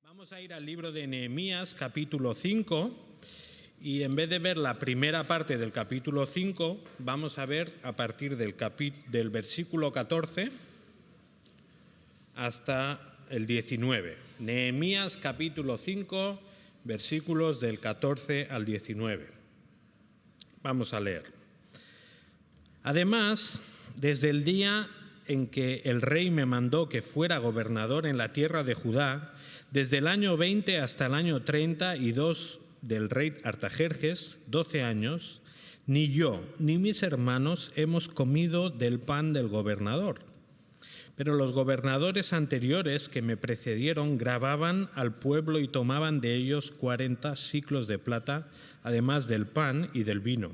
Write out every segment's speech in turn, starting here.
Vamos a ir al libro de Nehemías, capítulo 5, y en vez de ver la primera parte del capítulo 5, vamos a ver a partir del versículo 14 hasta el 19. Nehemías, capítulo 5, versículos del 14 al 19. Vamos a leer. Además, desde el día en que el rey me mandó que fuera gobernador en la tierra de Judá, desde el año 20 hasta el año 32 del rey Artajerjes, 12 años, ni yo ni mis hermanos hemos comido del pan del gobernador. Pero los gobernadores anteriores que me precedieron gravaban al pueblo y tomaban de ellos 40 siclos de plata, además del pan y del vino.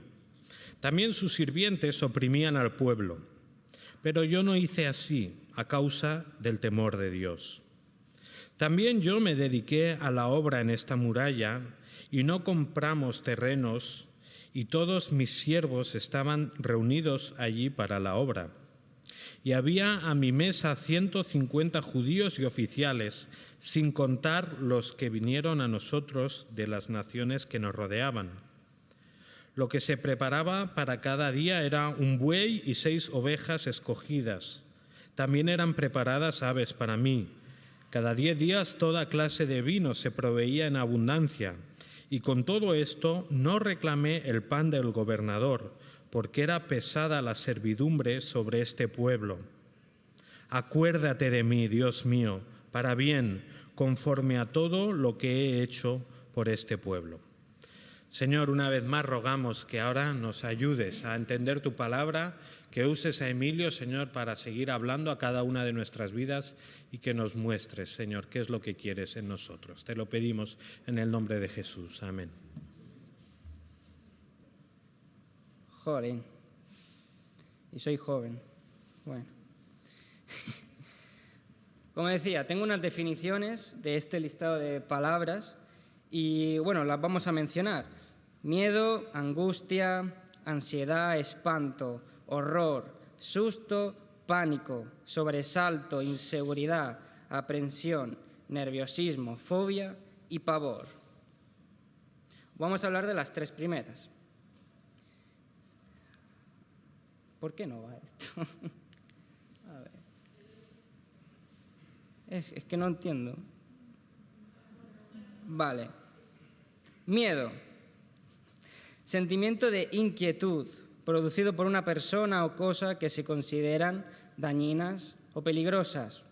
También sus sirvientes oprimían al pueblo. Pero yo no hice así a causa del temor de Dios. También yo me dediqué a la obra en esta muralla y no compramos terrenos, y todos mis siervos estaban reunidos allí para la obra. Y había a mi mesa 150 judíos y oficiales, sin contar los que vinieron a nosotros de las naciones que nos rodeaban. Lo que se preparaba para cada día era un buey y 6 ovejas escogidas. También eran preparadas aves para mí. Cada 10 días toda clase de vino se proveía en abundancia. Y con todo esto no reclamé el pan del gobernador, porque era pesada la servidumbre sobre este pueblo. Acuérdate de mí, Dios mío, para bien, conforme a todo lo que he hecho por este pueblo. Señor, una vez más rogamos que ahora nos ayudes a entender tu palabra, que uses a Emilio, Señor, para seguir hablando a cada una de nuestras vidas y que nos muestres, Señor, qué es lo que quieres en nosotros. Te lo pedimos en el nombre de Jesús. Amén. Joder. Y soy joven. Bueno. Como decía, tengo unas definiciones de este listado de palabras y, bueno, las vamos a mencionar. Miedo, angustia, ansiedad, espanto, horror, susto, pánico, sobresalto, inseguridad, aprensión, nerviosismo, fobia y pavor. Vamos a hablar de las 3 primeras. ¿Por qué no va esto? A ver. Es que no entiendo. Vale. Miedo. Sentimiento de inquietud, producido por una persona o cosa que se consideran dañinas o peligrosas.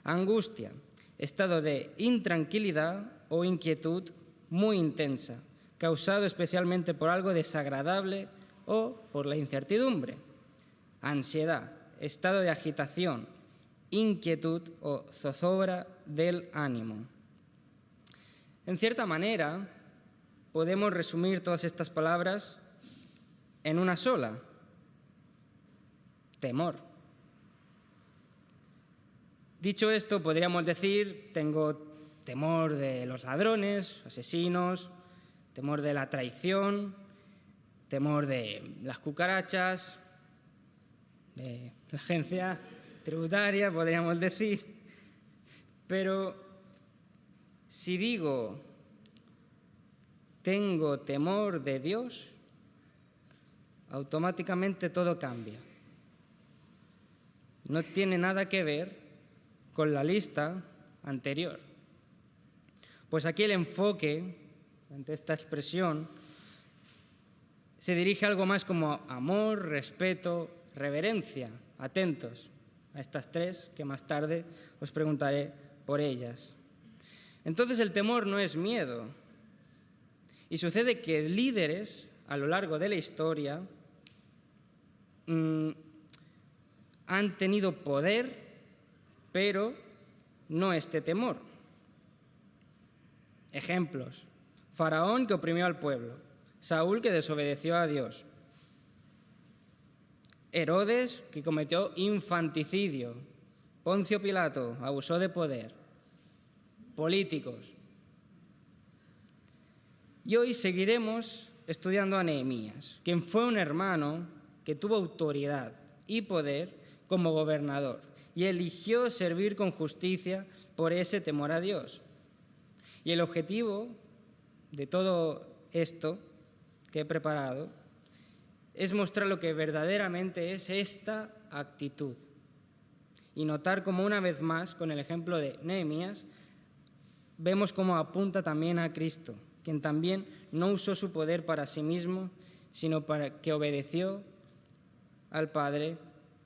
Angustia. Estado de intranquilidad o inquietud muy intensa, causado especialmente por algo desagradable o por la incertidumbre. Ansiedad. Estado de agitación, inquietud o zozobra del ánimo. En cierta manera, podemos resumir todas estas palabras en una sola: temor. Dicho esto, podríamos decir, tengo temor de los ladrones, asesinos, temor de la traición, temor de las cucarachas, de la agencia tributaria, podríamos decir. Pero si digo tengo temor de Dios, automáticamente todo cambia. No tiene nada que ver con la lista anterior. Pues aquí el enfoque, ante esta expresión, se dirige a algo más como amor, respeto, reverencia. Atentos a estas 3, que más tarde os preguntaré por ellas. Entonces el temor no es miedo. Y sucede que líderes a lo largo de la historia han tenido poder, pero no este temor. Ejemplos: Faraón, que oprimió al pueblo; Saúl, que desobedeció a Dios; Herodes, que cometió infanticidio; Poncio Pilato, abusó de poder; políticos. Y hoy seguiremos estudiando a Nehemías, quien fue un hermano que tuvo autoridad y poder como gobernador y eligió servir con justicia por ese temor a Dios. Y el objetivo de todo esto que he preparado es mostrar lo que verdaderamente es esta actitud. Y notar cómo una vez más, con el ejemplo de Nehemías, vemos cómo apunta también a Cristo, quien también no usó su poder para sí mismo, sino para que obedeció al Padre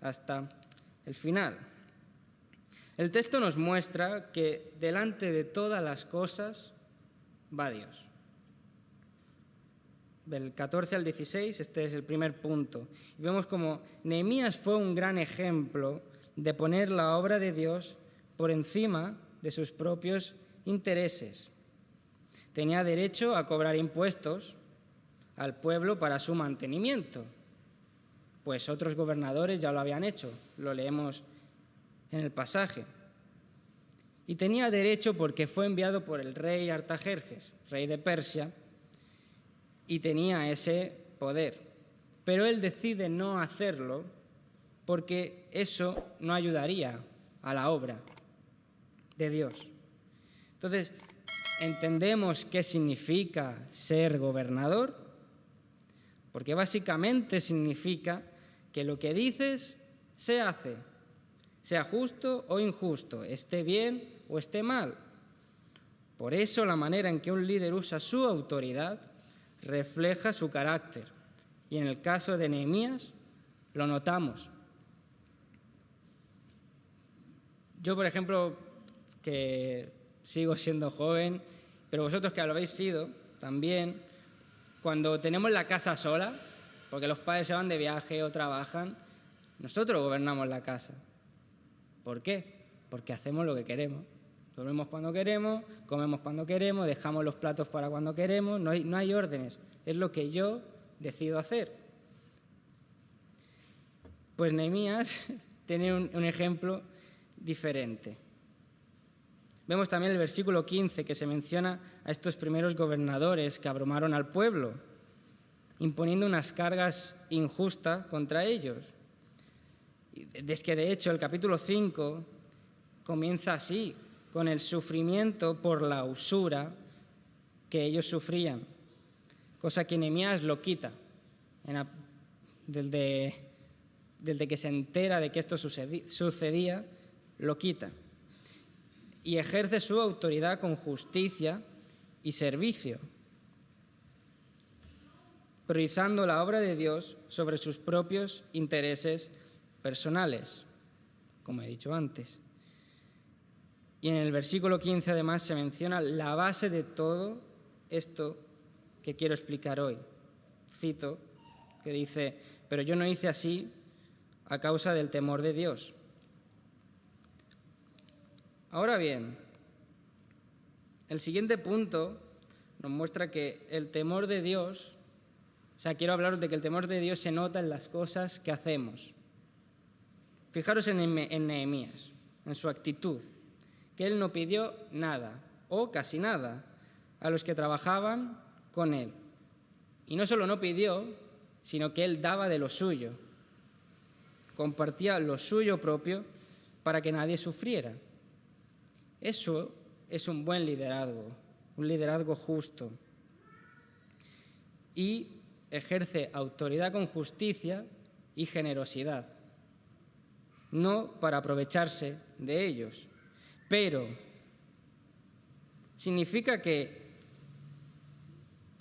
hasta el final. El texto nos muestra que delante de todas las cosas va Dios. Del 14 al 16, este es el primer punto. Y vemos como Nehemías fue un gran ejemplo de poner la obra de Dios por encima de sus propios intereses. Tenía derecho a cobrar impuestos al pueblo para su mantenimiento, pues otros gobernadores ya lo habían hecho, lo leemos en el pasaje. Y tenía derecho porque fue enviado por el rey Artajerjes, rey de Persia, y tenía ese poder. Pero él decide no hacerlo porque eso no ayudaría a la obra de Dios. Entonces, ¿entendemos qué significa ser gobernador? Porque básicamente significa que lo que dices se hace, sea justo o injusto, esté bien o esté mal. Por eso la manera en que un líder usa su autoridad refleja su carácter. Y en el caso de Nehemías lo notamos. Yo, por ejemplo, que sigo siendo joven, pero vosotros que lo habéis sido también, cuando tenemos la casa sola, porque los padres se van de viaje o trabajan, nosotros gobernamos la casa. ¿Por qué? Porque hacemos lo que queremos. Dormimos cuando queremos, comemos cuando queremos, dejamos los platos para cuando queremos, no hay órdenes, es lo que yo decido hacer. Pues Nehemías tiene un ejemplo diferente. Vemos también el versículo 15 que se menciona a estos primeros gobernadores que abrumaron al pueblo, imponiendo unas cargas injustas contra ellos. Es que de hecho el capítulo 5 comienza así, con el sufrimiento por la usura que ellos sufrían, cosa que Nehemías lo quita desde que se entera de que esto sucedía, lo quita y ejerce su autoridad con justicia y servicio, priorizando la obra de Dios sobre sus propios intereses personales, como he dicho antes. Y en el versículo 15 además se menciona la base de todo esto que quiero explicar hoy. Cito, que dice: pero yo no hice así a causa del temor de Dios. Ahora bien, el siguiente punto nos muestra que el temor de Dios, quiero hablaros de que el temor de Dios se nota en las cosas que hacemos. Fijaros en Nehemías, en su actitud, que él no pidió nada, o casi nada, a los que trabajaban con él. Y no solo no pidió, sino que él daba de lo suyo. Compartía lo suyo propio para que nadie sufriera. Eso es un buen liderazgo, un liderazgo justo. Y ejerce autoridad con justicia y generosidad, no para aprovecharse de ellos. Pero significa que,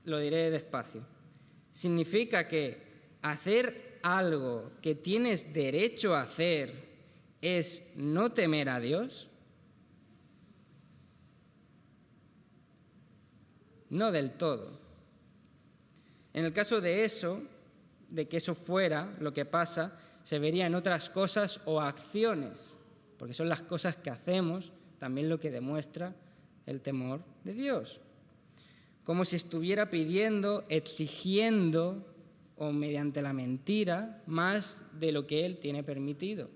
lo diré despacio, significa que hacer algo que tienes derecho a hacer es no temer a Dios. No del todo. En el caso de que eso fuera lo que pasa, se vería en otras cosas o acciones, porque son las cosas que hacemos también lo que demuestra el temor de Dios. Como si estuviera pidiendo, exigiendo o mediante la mentira más de lo que Él tiene permitido.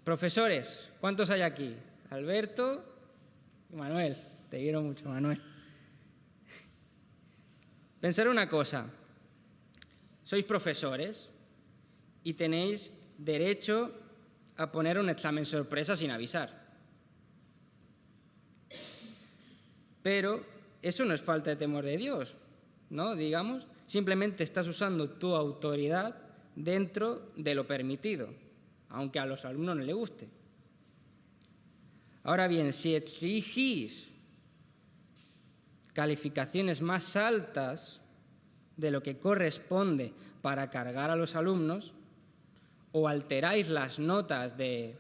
Profesores, ¿cuántos hay aquí? Alberto y Manuel. Te quiero mucho, Manuel. Pensar una cosa. Sois profesores y tenéis derecho a poner un examen sorpresa sin avisar. Pero eso no es falta de temor de Dios, ¿no? Digamos, simplemente estás usando tu autoridad dentro de lo permitido, aunque a los alumnos no les guste. Ahora bien, si exigís calificaciones más altas de lo que corresponde para cargar a los alumnos, o alteráis las notas de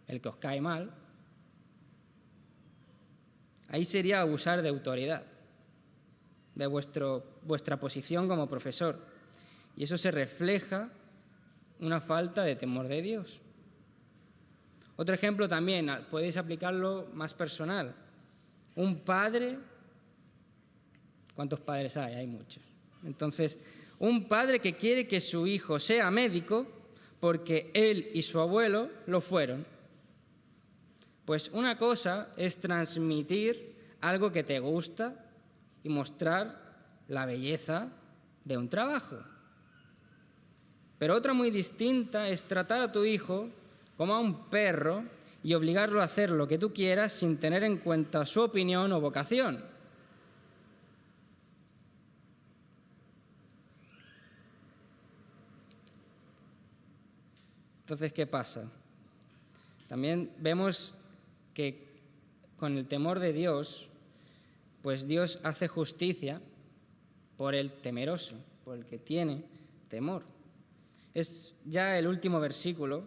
el que os cae mal, ahí sería abusar de autoridad, de vuestra posición como profesor. Y eso se refleja una falta de temor de Dios. Otro ejemplo también, podéis aplicarlo más personal. Un padre, ¿cuántos padres hay? Hay muchos. Entonces, un padre que quiere que su hijo sea médico porque él y su abuelo lo fueron. Pues una cosa es transmitir algo que te gusta y mostrar la belleza de un trabajo. Pero otra muy distinta es tratar a tu hijo como a un perro y obligarlo a hacer lo que tú quieras sin tener en cuenta su opinión o vocación. Entonces, ¿qué pasa? También vemos que con el temor de Dios, pues Dios hace justicia por el temeroso, por el que tiene temor. Es ya el último versículo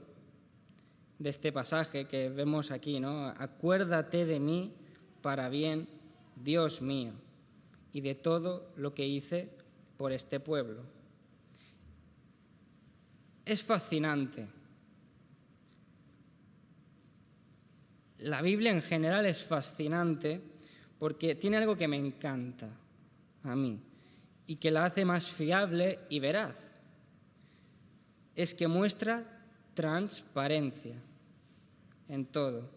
de este pasaje que vemos aquí, ¿no? Acuérdate de mí para bien, Dios mío, y de todo lo que hice por este pueblo. Es fascinante. La Biblia en general es fascinante porque tiene algo que me encanta a mí y que la hace más fiable y veraz. Es que muestra transparencia en todo,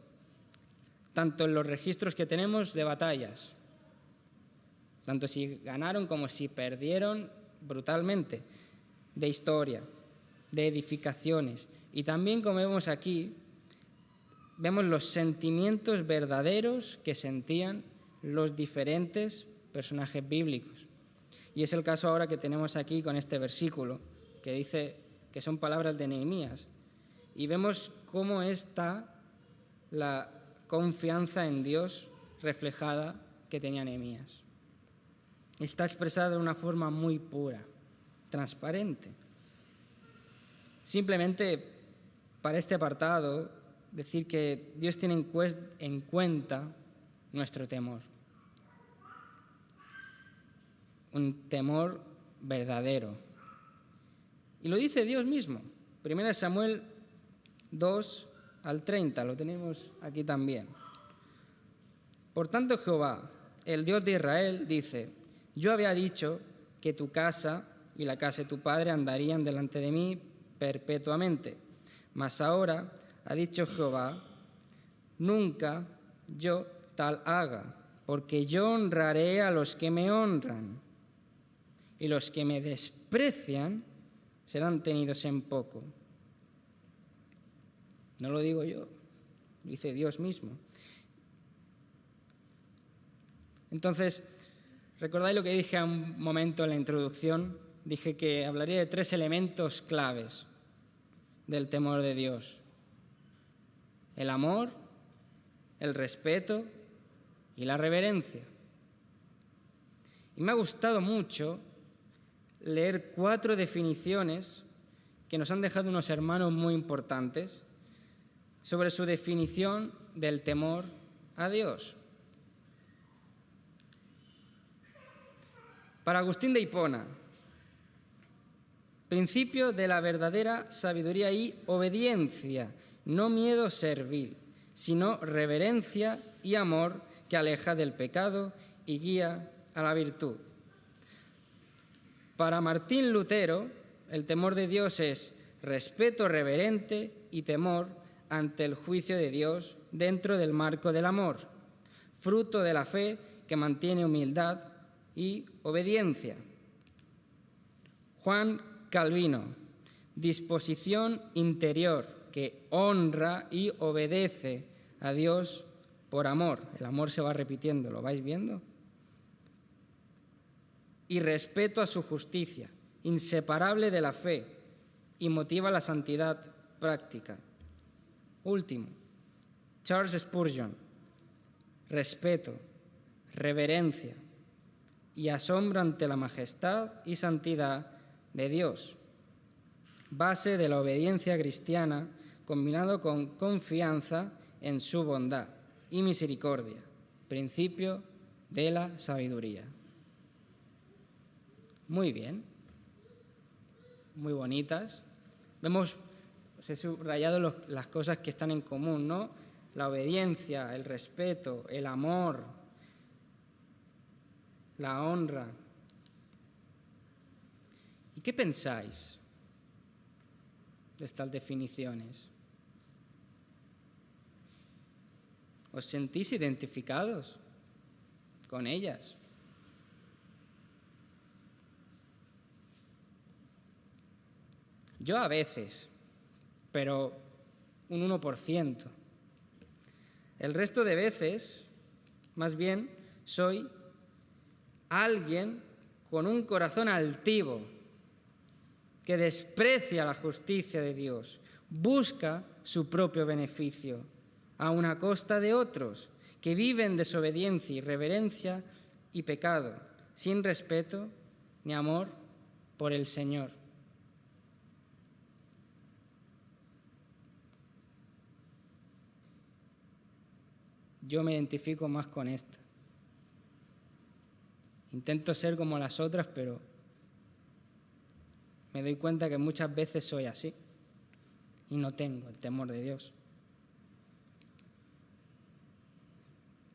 tanto en los registros que tenemos de batallas, tanto si ganaron como si perdieron brutalmente, de historia, de edificaciones, y también, como vemos aquí, vemos los sentimientos verdaderos que sentían los diferentes personajes bíblicos. Y es el caso ahora que tenemos aquí con este versículo, que dice que son palabras de Nehemías. Y vemos cómo está la confianza en Dios reflejada que tenía Nehemías. Está expresada de una forma muy pura, transparente. Simplemente para este apartado, decir que Dios tiene en cuenta nuestro temor. Un temor verdadero. Y lo dice Dios mismo. 1 Samuel 2 al 30, lo tenemos aquí también. Por tanto, Jehová, el Dios de Israel, dice: yo había dicho que tu casa y la casa de tu padre andarían delante de mí perpetuamente. Mas ahora ha dicho Jehová: nunca yo tal haga, porque yo honraré a los que me honran, y los que me desprecian serán tenidos en poco. No lo digo yo, lo dice Dios mismo. Entonces, ¿recordáis lo que dije a un momento en la introducción? Dije que hablaría de 3 elementos claves del temor de Dios: el amor, el respeto y la reverencia. Y me ha gustado mucho leer 4 definiciones que nos han dejado unos hermanos muy importantes sobre su definición del temor a Dios. Para Agustín de Hipona, principio de la verdadera sabiduría y obediencia, no miedo servil, sino reverencia y amor que aleja del pecado y guía a la virtud. Para Martín Lutero, el temor de Dios es respeto reverente y temor ante el juicio de Dios dentro del marco del amor, fruto de la fe que mantiene humildad y obediencia. Juan Calvino, disposición interior que honra y obedece a Dios por amor, el amor se va repitiendo, ¿lo vais viendo? Y respeto a su justicia, inseparable de la fe, y motiva la santidad práctica. Último, Charles Spurgeon, respeto, reverencia y asombro ante la majestad y santidad de Dios, base de la obediencia cristiana, combinado con confianza en su bondad y misericordia, principio de la sabiduría. Muy bien, muy bonitas. Vemos, os he subrayado las cosas que están en común, ¿no? La obediencia, el respeto, el amor, la honra. ¿Y qué pensáis de estas definiciones? ¿Os sentís identificados con ellas? Yo a veces, pero un 1%. El resto de veces, más bien, soy alguien con un corazón altivo que desprecia la justicia de Dios, busca su propio beneficio, aun a costa de otros que viven desobediencia, irreverencia y pecado, sin respeto ni amor por el Señor. Yo me identifico más con esta. Intento ser como las otras, pero me doy cuenta que muchas veces soy así y no tengo el temor de Dios.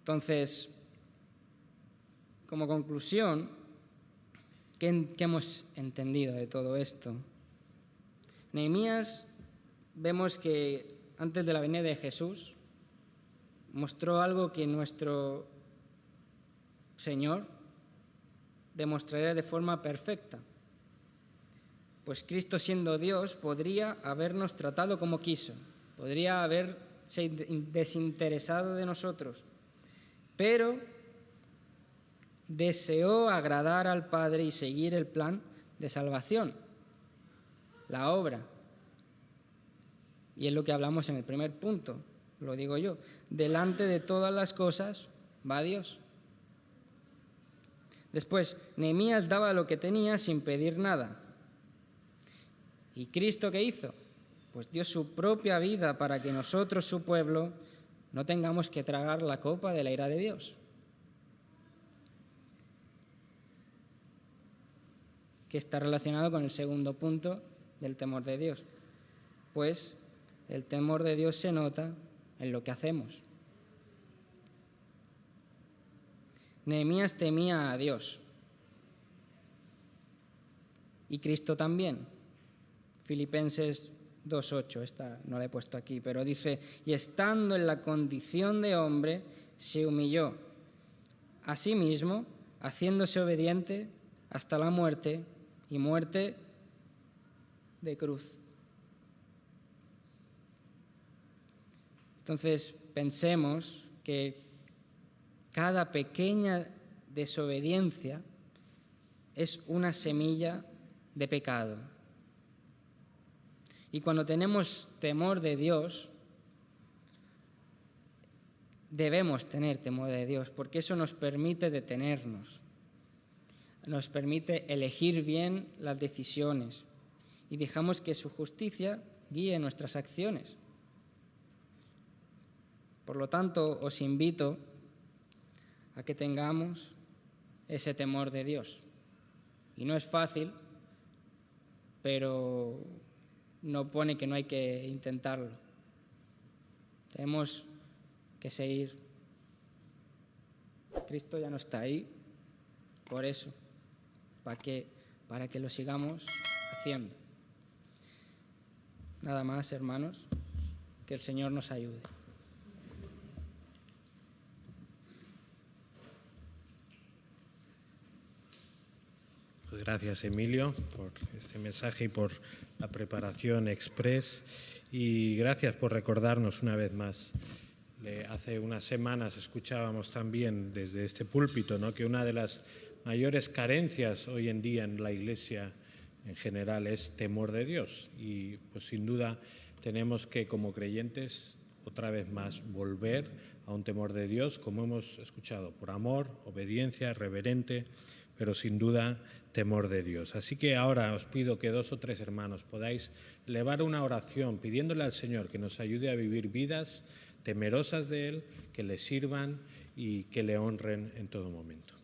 Entonces, como conclusión, ¿qué hemos entendido de todo esto? Nehemías, vemos que antes de la venida de Jesús, mostró algo que nuestro Señor demostraría de forma perfecta. Pues Cristo, siendo Dios, podría habernos tratado como quiso, podría haberse desinteresado de nosotros, pero deseó agradar al Padre y seguir el plan de salvación, la obra. Y es lo que hablamos en el primer punto. Lo digo yo, delante de todas las cosas va Dios. Después, Nehemías daba lo que tenía sin pedir nada. ¿Y Cristo qué hizo? Pues dio su propia vida para que nosotros, su pueblo, no tengamos que tragar la copa de la ira de Dios. Que está relacionado con el segundo punto del temor de Dios. Pues el temor de Dios se nota en lo que hacemos. Nehemías temía a Dios. Y Cristo también. Filipenses 2:8, esta no la he puesto aquí, pero dice, y estando en la condición de hombre, se humilló a sí mismo, haciéndose obediente hasta la muerte, y muerte de cruz. Entonces, pensemos que cada pequeña desobediencia es una semilla de pecado. Y cuando tenemos temor de Dios, debemos tener temor de Dios, porque eso nos permite detenernos, nos permite elegir bien las decisiones y dejamos que su justicia guíe nuestras acciones. Por lo tanto, os invito a que tengamos ese temor de Dios. Y no es fácil, pero no pone que no hay que intentarlo. Tenemos que seguir. Cristo ya no está ahí, por eso, para que lo sigamos haciendo. Nada más, hermanos, que el Señor nos ayude. Gracias, Emilio, por este mensaje y por la preparación express. Y gracias por recordarnos una vez más Hace unas semanas escuchábamos también desde este púlpito, ¿no?, que una de las mayores carencias hoy en día en la Iglesia en general es temor de Dios. Y pues sin duda tenemos que, como creyentes, otra vez más volver a un temor de Dios, como hemos escuchado, por amor, obediencia, reverente, pero sin duda temor de Dios. Así que ahora os pido que 2 o 3 hermanos podáis elevar una oración pidiéndole al Señor que nos ayude a vivir vidas temerosas de Él, que le sirvan y que le honren en todo momento.